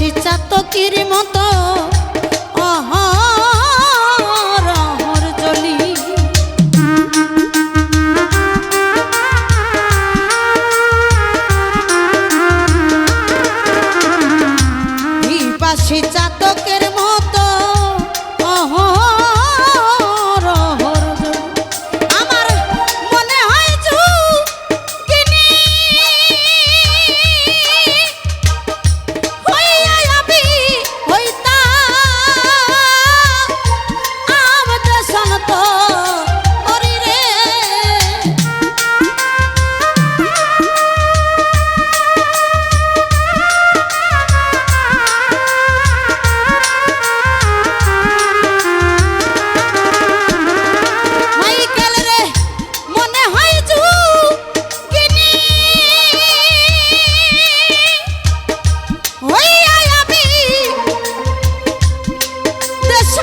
বাসি চাতকের মতো অহরহর জ্বলি। বাসি চাতকের মতো অহরহর জ্বলি। আমার মনে হয় যোগিনী হইয়া আমি হইতাম আমতে সন্ত করি রে। মাইকেল রে মনে হয় যোগিনী হইয়া আমি দেশ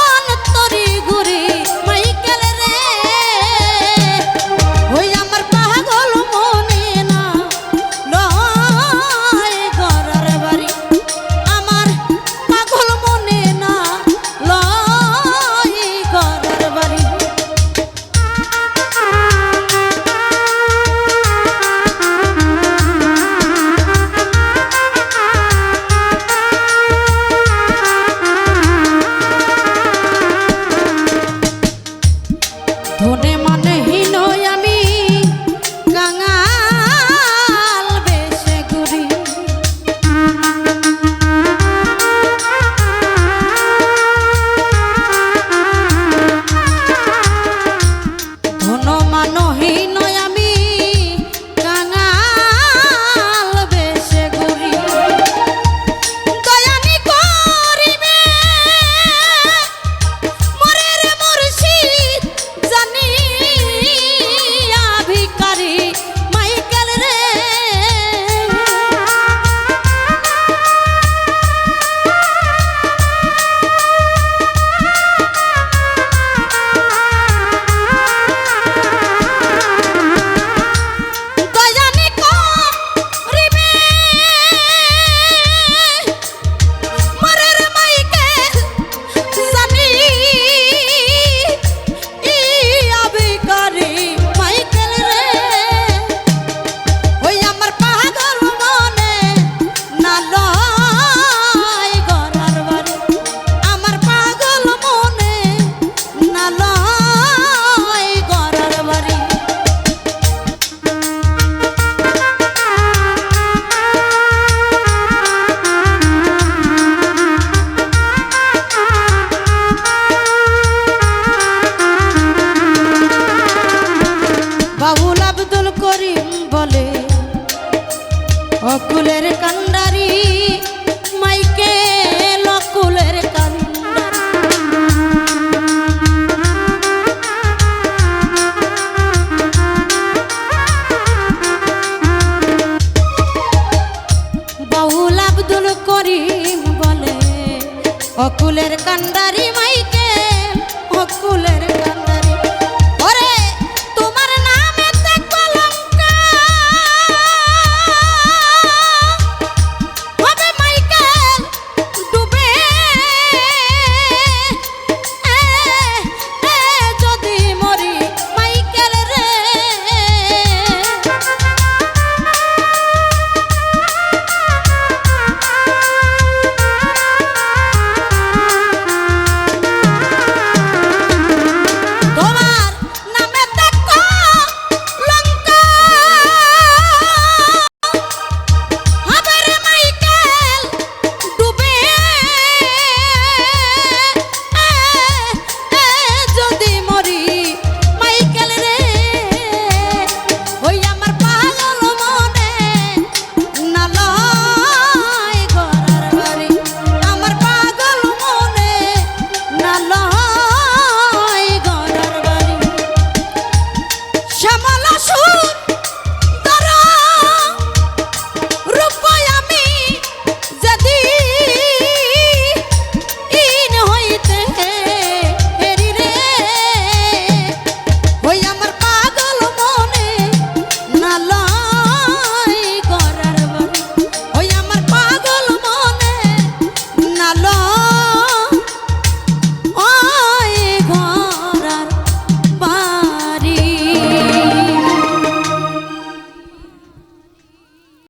অন্তরি ঘুরি। মাইকেল রে ওই আমার পাগল মনে না লয় ঘরের বাড়ি। আমার পাগল মনে না লয় ঘরের বাড়ি। ধনে মনে হীন আমি কাঙাল বেশে ঘুরি। ধন মানহীন আমি কাঙাল বেশে ঘুরি। দয়ানি করিবে মোরে রে মুর্শিদ জানিয়া ভিখারি। মাইকেল রে দয়ানি করিবে মোরে রে মাইকেল জানিয়া ভিখারি। মাইকেল রে ওই আমার পাগল মনে না লয় ঘরের বাড়ি। আমার পাগল মনে না লয় ঘরের বাড়ি। বাবুল আব্দুল করিম বলে অকুলের কান্ডারি। মাইকেল অকুলের কান্ডারি। বাবুল আব্দুল করিম বলে অকুলের কান্ডারি।